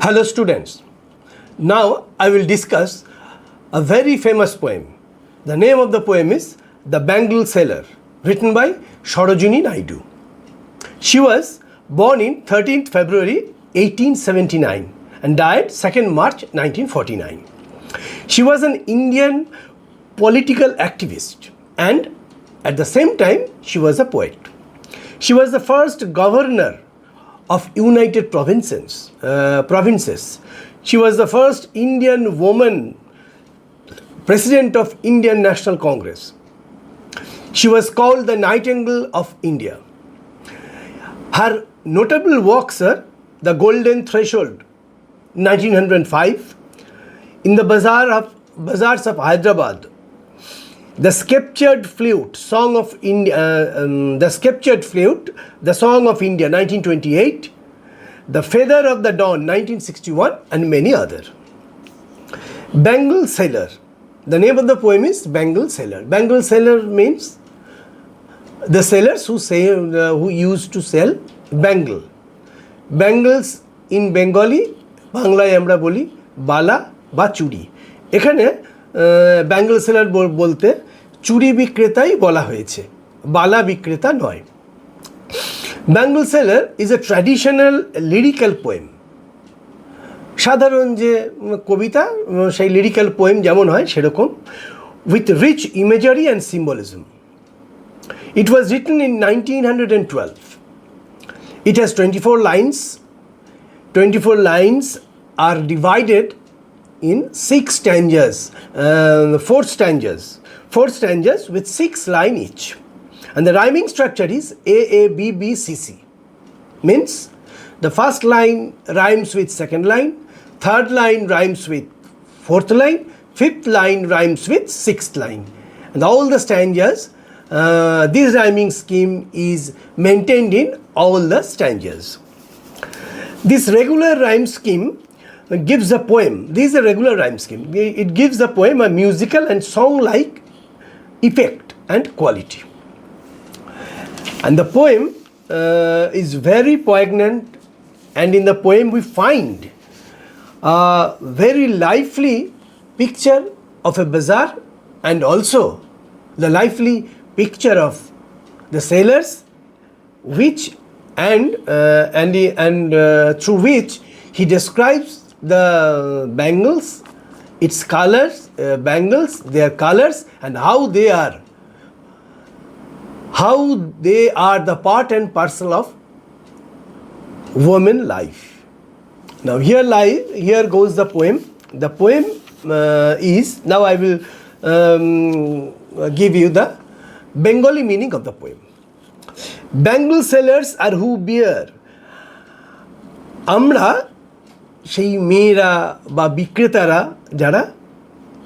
Hello students, now I will discuss a very famous poem. The name of the poem is The Bangle Seller, written by Sarojini Naidu. She was born in 13th February 1879 and died 2nd March 1949. She was an Indian political activist and at the same time she was a poet. She was the first governor of United Provinces. She was the first Indian woman president of Indian National Congress. She was called the Nightingale of India. Her notable works are The Golden Threshold, 1905, in the Bazaars of Hyderabad, The Sceptred Flute, Song of India, The Sceptred Flute, The Song of India, 1928, The Feather of the Dawn, 1961, and many others. Bangle Seller. The name of the poem is Bangle Seller. Bangle Seller means the sellers who used to sell bangle. Bangles in Bengali, বাংলায় আমরা বলি বালা বা চুড়ি। এখানে Bengal seller বলতে চুড়ি বিক্রেতাই বলা হয়েছে, বালা বিক্রেতা নয়। Bangle seller is a traditional lyrical poem. সাধারণ যে কবিতা সেই লিরিক্যাল পোয়েম যেমন হয় সেরকম, with rich imagery and symbolism. It was written in 1912. It has 24 lines. 24 lines are divided in 6 stanzas, 4 stanzas with 6 lines each. And the rhyming structure is AABBCC. Means the first line rhymes with second line, third line rhymes with fourth line, fifth line rhymes with sixth line. And all the stanzas, this rhyming scheme is maintained in all the stanzas. This regular rhyme scheme gives the poem, this is a regular rhyme scheme, it gives the poem a musical and song-like effect and quality. And the poem is very poignant, and in the poem we find a very lively picture of a bazaar and also the lively picture of the sailors, which through which he describes the bangles, its colors, bangles, their colors, and how they are the part and parcel of woman life. Now here goes the poem. The poem is, now I will give you the Bengali meaning of the poem. Bangle sellers are who bear. আমরা সেই মেয়েরা বা বিক্রেতারা যারা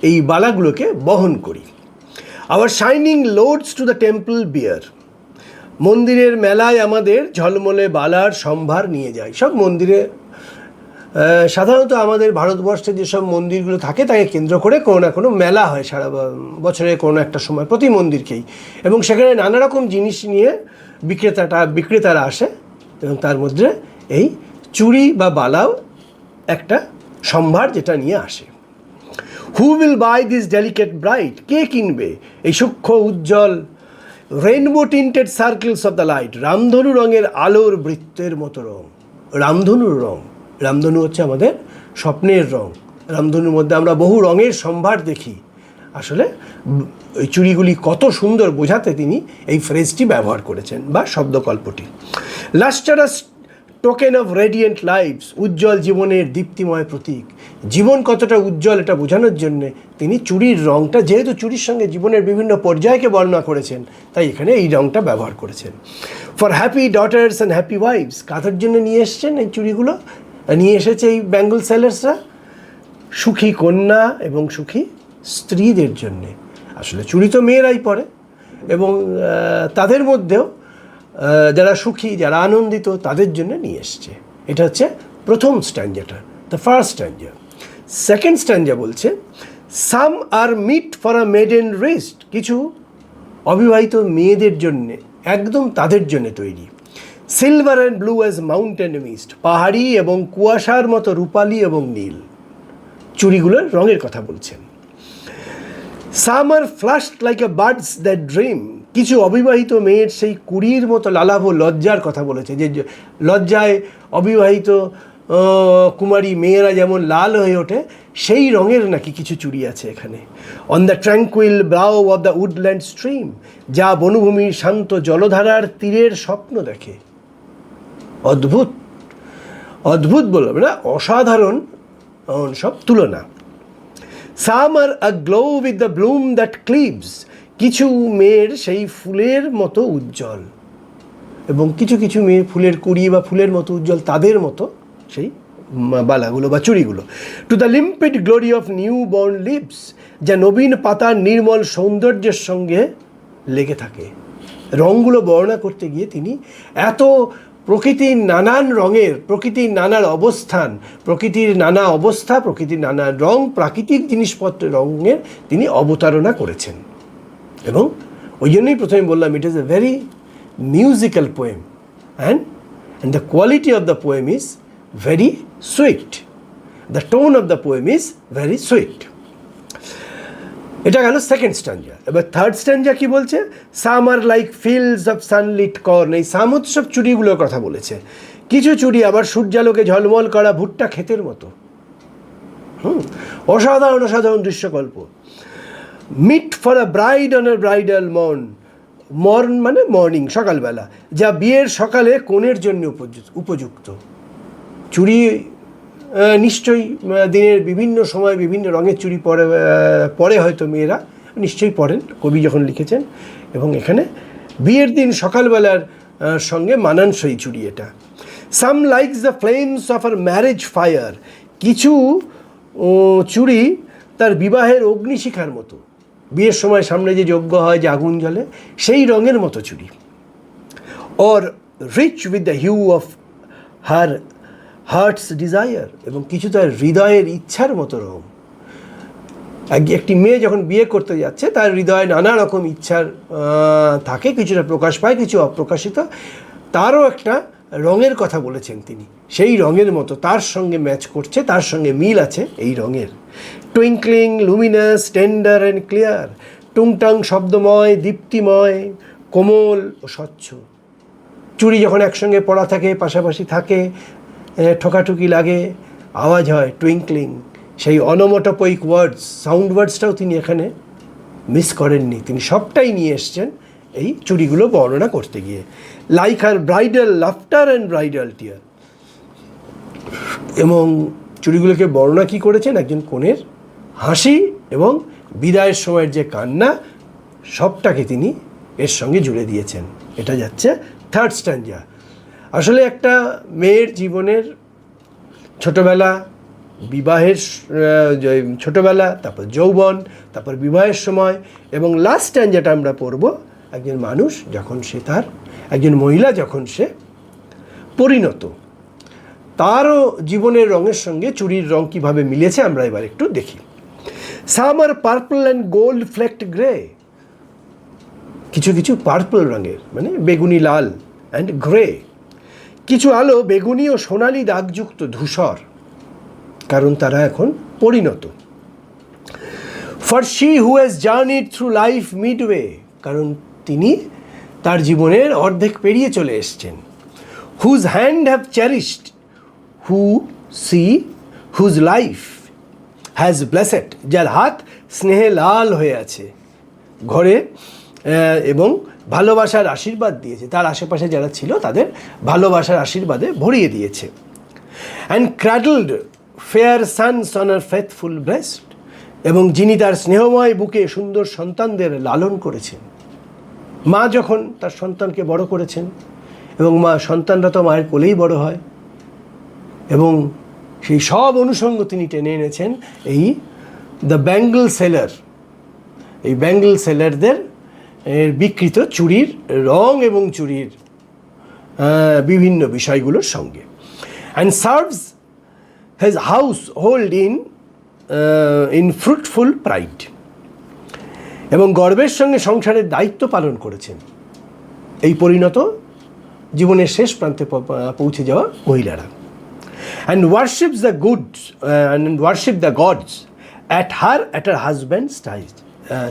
এই বালাগুলোকে বহন করি। Our shining loads to the temple bear. মন্দিরের মেলায় আমাদের ঝলমলে বালার সম্ভার নিয়ে যায়। সব মন্দিরে সাধারণত আমাদের ভারতবর্ষে যেসব মন্দিরগুলো থাকে তাকে কেন্দ্র করে কোনো না কোনো মেলা হয় সারা বছরে কোনো একটা সময় প্রতি মন্দিরকেই, এবং সেখানে নানা রকম জিনিস নিয়ে বিক্রেতারা আসে এবং তার মধ্যে এই চুড়ি বা বালাও একটা সম্ভার যেটা নিয়ে আসে। Who will buy this delicate bright, কে কিনবে এই সূক্ষ্ম উজ্জ্বল rainbow tinted circles of the light, রামধনু রঙের আলোর বৃত্তের মতো রং। রামধনুর রং, রামধনু হচ্ছে আমাদের স্বপ্নের রং। রামধনুর মধ্যে আমরা বহু রঙের সম্ভার দেখি। আসলে ওই চুড়িগুলি কত সুন্দর বোঝাতে তিনি এই ফ্রেজটি ব্যবহার করেছেন বা শব্দকল্পটি। Lustrous token of radiant lives, উজ্জ্বল জীবনের দীপ্তিময় প্রতীক। জীবন কতটা উজ্জ্বল এটা বোঝানোর জন্যে তিনি চুড়ির রঙটা, যেহেতু চুড়ির সঙ্গে জীবনের বিভিন্ন পর্যায়কে বর্ণনা করেছেন তাই এখানে এই রঙটা ব্যবহার করেছেন। For happy daughters and happy wives, কাদের জন্য নিয়ে এসছেন এই চুড়িগুলো? নিয়ে এসেছে এই ব্যাঙ্গল সেলার্সরা সুখী কন্যা এবং সুখী স্ত্রীদের জন্যে। আসলে চুড়ি তো মেয়েরাই পরে, এবং তাদের মধ্যেও যারা সুখী, যারা আনন্দিত, তাদের জন্য নিয়ে এসছে। এটা হচ্ছে প্রথম স্ট্যান্জাটা, the first stanza. Second stanza বলছে, some are meet for a maiden wrist, কিছু অবিবাহিত মেয়েদের জন্যে, একদম তাদের জন্য তৈরি। Silver and blue as mountain mist, পাহাড়ি এবং কুয়াশার মতো রূপালি এবং নীল, চুড়িগুলোর রঙের কথা বলছেন। Some are flushed like a birds that dream, কিছু অবিবাহিত মেয়ের সেই কুড়ির মতো লালাভ লজ্জার কথা বলেছে, যে লজ্জায় অবিবাহিত কুমারী মেয়েরা যেমন লাল হয়ে ওঠে, সেই রঙের নাকি কিছু চুড়ি আছে এখানে। On the tranquil brow of the woodland stream, যা বনভূমির শান্ত জলধারার তীরের স্বপ্ন দেখে। অদ্ভুত, অদ্ভুত বলবে না, অসাধারণ সব তুলনা। Some are aglow with the bloom that cleaves, কিছু মেয়ের সেই ফুলের মতো উজ্জ্বল, এবং কিছু কিছু মেয়ে ফুলের কুড়ি বা ফুলের মতো উজ্জ্বল, তাদের মতো সেই বালাগুলো বা চুড়িগুলো। To the limpid glory of new born leaves, যা নবীন পাতার নির্মল সৌন্দর্যের সঙ্গে লেগে থাকে। রঙগুলো বর্ণনা করতে গিয়ে তিনি এত প্রকৃতির নানান রঙের, প্রকৃতির নানার অবস্থান, প্রকৃতির নানা অবস্থা, প্রকৃতির নানা রং, প্রাকৃতিক জিনিসপত্রের রঙের তিনি অবতারণা করেছেন। এবং ওই জন্যই প্রথমে বললাম, it is a very musical poem, and the quality of the poem is very sweet, the tone of the poem is very sweet. এটা গেল সেকেন্ড স্ট্যাঞ্জা। এবার থার্ড স্ট্যাঞ্জা কি বলছে? Summer like fields of sunlit corn, এই সামোৎসব চুড়িগুলোর কথা বলেছে। কিছু চুড়ি আবার সূর্যালোকে ঝলমল করা ভুট্টা ক্ষেতের মতো। অসাধারণ অসাধারণ দৃশ্যকল্প। Meet for a bride on a bridal morn মানে মর্নিং, সকালবেলা, যা বিয়ের সকালে কনের জন্য উপযুক্ত। চুড়ি নিশ্চয়ই দিনের বিভিন্ন সময় বিভিন্ন রঙের চুড়ি পরে হয়তো মেয়েরা নিশ্চয়ই পরেন, কবি যখন লিখেছেন, এবং এখানে বিয়ের দিন সকালবেলার সঙ্গে মানানসই চুড়ি এটা। Some likes the flames of her marriage fire, কিছু চুড়ি তার বিবাহের অগ্নিশিখার মতো, বিয়ের সময় সামনে যে যজ্ঞ হয়, যে আগুন জ্বলে, সেই রঙের মতো চুড়ি। Or rich with the hue of her heart's desire, এবং কিছু তার হৃদয়ের ইচ্ছার মতো রঙ। একটি মেয়ে যখন বিয়ে করতে যাচ্ছে, তার হৃদয়ে নানা রকম ইচ্ছার থাকে, কিছুটা প্রকাশ পায়, কিছু অপ্রকাশিত, তারও একটা রঙের কথা বলেছেন তিনি। সেই রঙের মতো তার সঙ্গে ম্যাচ করছে, তার সঙ্গে মিল আছে এই রঙের। Twinkling, luminous, tender and clear, টুংটাং শব্দময়, দীপ্তিময়, কোমল ও স্বচ্ছ। চুড়ি যখন একসঙ্গে পড়া থাকে, পাশাপাশি থাকে, ঠোকাঠুকি লাগে, আওয়াজ হয়, টুইঙ্কলিং, সেই অনোমটোপয়িক ওয়ার্ডস, সাউন্ড ওয়ার্ডসটাও তিনি এখানে মিস করেননি, তিনি সবটাই নিয়ে এসছেন এই চুড়িগুলো বর্ণনা করতে গিয়ে। Like her bridal laughter and bridal tear, এবং চুড়িগুলোকে বর্ণনা কী করেছেন? একজন কনের হাসি এবং বিদায়ের সময়ের যে কান্না, সবটাকে তিনি এর সঙ্গে জুড়ে দিয়েছেন। এটা যাচ্ছে থার্ড স্ট্যাঞ্জা। আসলে একটা মেয়ের জীবনের ছোটোবেলা, বিবাহের ছোটোবেলা, তারপর যৌবন, তারপর বিবাহের সময়, এবং লাস্ট স্ট্যাঞ্জাটা আমরা পড়ব একজন মানুষ যখন সে তার, একজন মহিলা যখন সে পরিণত, তারও জীবনের রঙের সঙ্গে চুড়ির রং কীভাবে মিলেছে আমরা এবার একটু দেখি। সাম আর পার্পল অ্যান্ড গোল্ড ফ্লেক্ট গ্রে, কিছু কিছু পার্পল রঙের মানে বেগুনি লাল অ্যান্ড গ্রে, কিছু আলো বেগুনি ও সোনালি দাগযুক্ত ধূসর, কারণ তারা এখন পরিণত। For she who has journeyed through life midway, কারণ তিনি তার জীবনের অর্ধেক পেরিয়ে চলে এসছেন। Whose hand have cherished, who see whose life has blessed, যার হাত স্নেহে লাল হয়ে আছে ঘরে, এবং ভালোবাসার আশীর্বাদ দিয়েছে, তার আশেপাশে যারা ছিল তাদের ভালোবাসার আশীর্বাদে ভরিয়ে দিয়েছে। And cradled fair sons on her faithful breast, এবং যিনি তার স্নেহময় বুকে সুন্দর সন্তানদের লালন করেছেন। মা যখন তার সন্তানকে বড় করেছেন, এবং সন্তানরা তো মায়ের কোলেই বড় হয়, এবং সেই সব অনুষঙ্গ তিনি টেনে এনেছেন এই দ্য ব্যাঙ্গল সেলার, এই ব্যাঙ্গল সেলারদের বিকৃত চুড়ির রং এবং চুড়ির বিভিন্ন বিষয়গুলোর সঙ্গে। And serves has house hold in fruitful pride, এবং গর্বের সঙ্গে সংসারের দায়িত্ব পালন করেছেন এই পরিণত জীবনের শেষ প্রান্তে পৌঁছে যাওয়া মহিলারা। And worships the worship the gods at her husband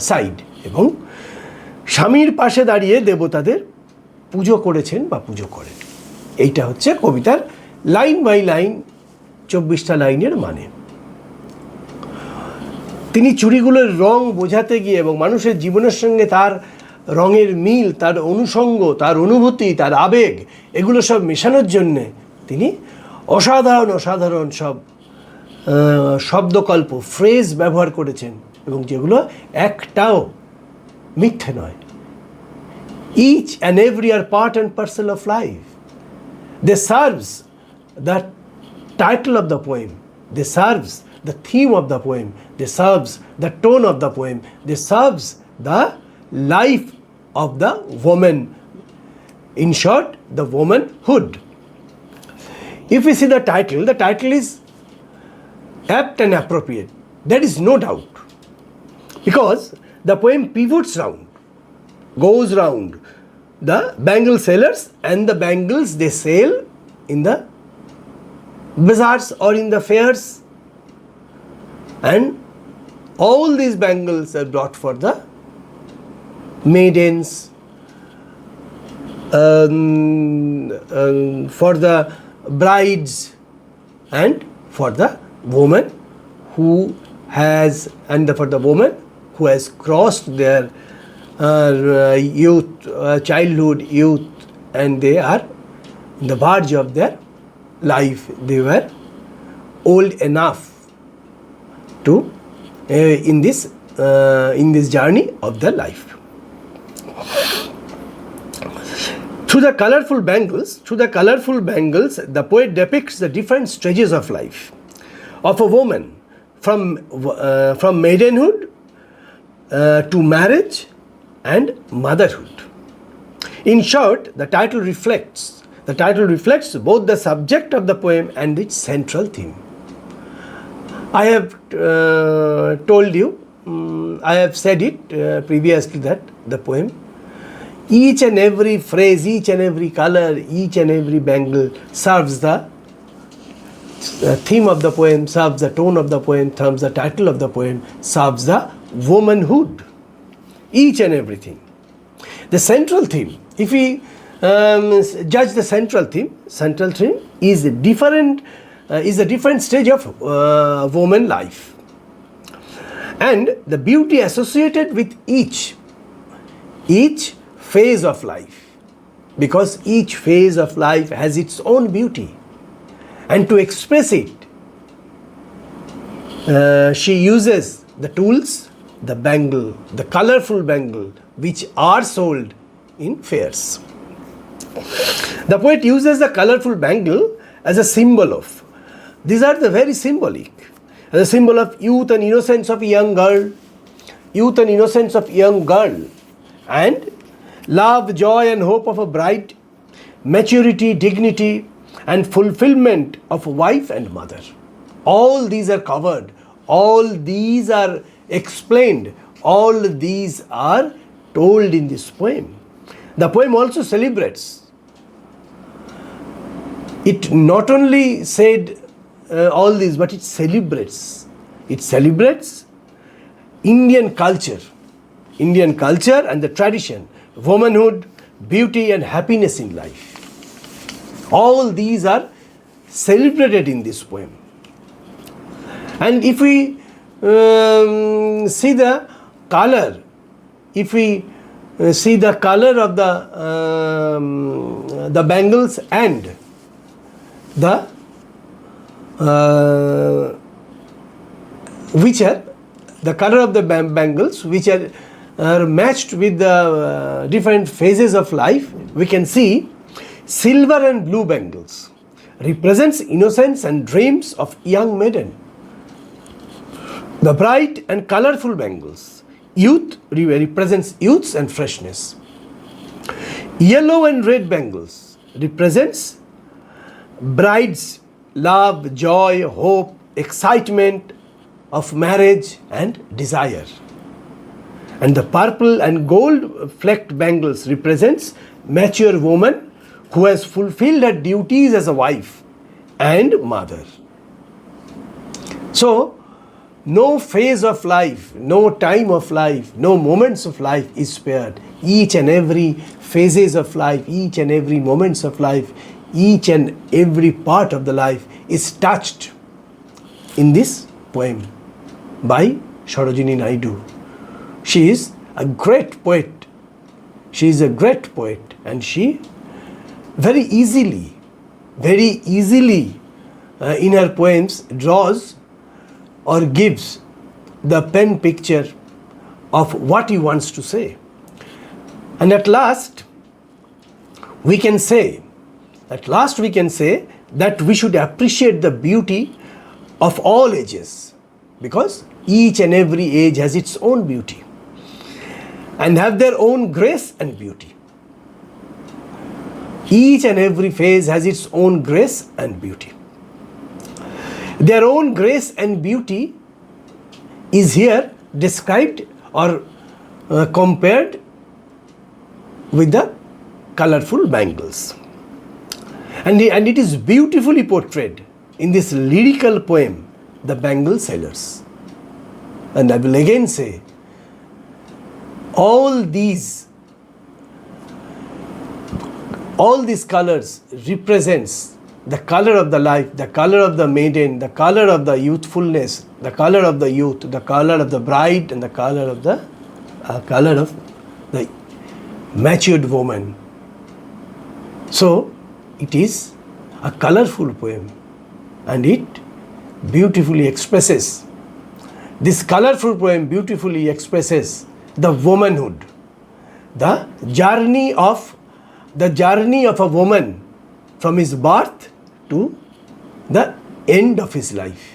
side, এবং স্বামীর পাশে দাঁড়িয়ে দেবতাদের পুজো করেছেন বা পুজো করেন। এইটা হচ্ছে কবিতার লাইন বাই লাইন 24টা লাইনের মানে। তিনি চুড়িগুলোর রং বোঝাতে গিয়ে এবং মানুষের জীবনের সঙ্গে তার রঙের মিল, তার অনুষঙ্গ, তার অনুভূতি, তার আবেগ, এগুলো সব মেশানোর জন্যে তিনি অসাধারণ সব শব্দকল্প, ফ্রেজ ব্যবহার করেছেন, এবং যেগুলো একটাও মিথ্যে নয়। Each and every are part and parcel of life. They serves the title of the poem. They serves the theme of the poem. They serves the tone of the poem. They serves the life of the woman. In short, the womanhood. If we see the title is apt and appropriate. There is no doubt. Because the poem pivots round, goes round the bangle sellers and the bangles they sell in the bazaars or in the fairs, and all these bangles are brought for the maidens, for the brides, and for the woman who has, for the woman who has crossed their childhood, youth, and they are in the verge of their life. They were old enough to in this journey of their life. Through the colorful bangles, the poet depicts the different stages of life of a woman, from maidenhood to marriage and motherhood. In short, the title reflects both the subject of the poem and its central theme. I have told you, I have said it previously, that the poem, each and every phrase, each and every color, each and every bangle serves the theme of the poem, serves the tone of the poem, serves the title of the poem, serves the womanhood. Each and everything. The central theme, if we judge the central theme is a different stage of woman life, and the beauty associated with each phase of life, because each phase of life has its own beauty, and to express it, she uses the tools, the bangle, the colorful bangle, which are sold in fairs. The poet uses the colorful bangle as a symbol of, these are the very symbolic, as a symbol of youth and innocence of a young girl, and love, joy and hope of a bride, maturity, dignity and fulfillment of a wife and mother. All these are covered, all these are explained, all these are told in this poem. The poem also celebrates. It not only said all this, but it celebrates. It celebrates Indian culture and the tradition, womanhood, beauty and happiness in life. All these are celebrated in this poem. And if we see the color, of the bangles and the color of the bangles which are matched with the different phases of life, we can see silver and blue bangles represents innocence and dreams of young maiden. The bright and colorful bangles, youth, represents youths and freshness. Yellow and red bangles represents brides, love, joy, hope, excitement of marriage and desire. And the purple and gold flecked bangles represents mature woman who has fulfilled her duties as a wife and mother. So, no phase of life, no time of life, no moments of life is spared. Each and every phases of life, each and every moments of life, each and every part of the life is touched in this poem by Sarojini Naidu. She is a great poet. She is a great poet, and she very easily in her poems draws or gives the pen picture of what he wants to say. And at last we can say that we should appreciate the beauty of all ages, because each and every age has its own beauty and have their own grace and beauty. Each and every phase has its own grace and beauty. Their own grace and beauty is here described or compared with the colorful bangles. And it is beautifully portrayed in this lyrical poem, The Bangle Sellers. And I will again say, all these colors represents the color of the life, the color of the maiden, the color of the youthfulness, the color of the youth, the color of the bride, and the color of the matured woman. So it is a colorful poem, and it beautifully expresses, this colorful poem beautifully expresses the womanhood, the journey of a woman from his birth to the end of his life.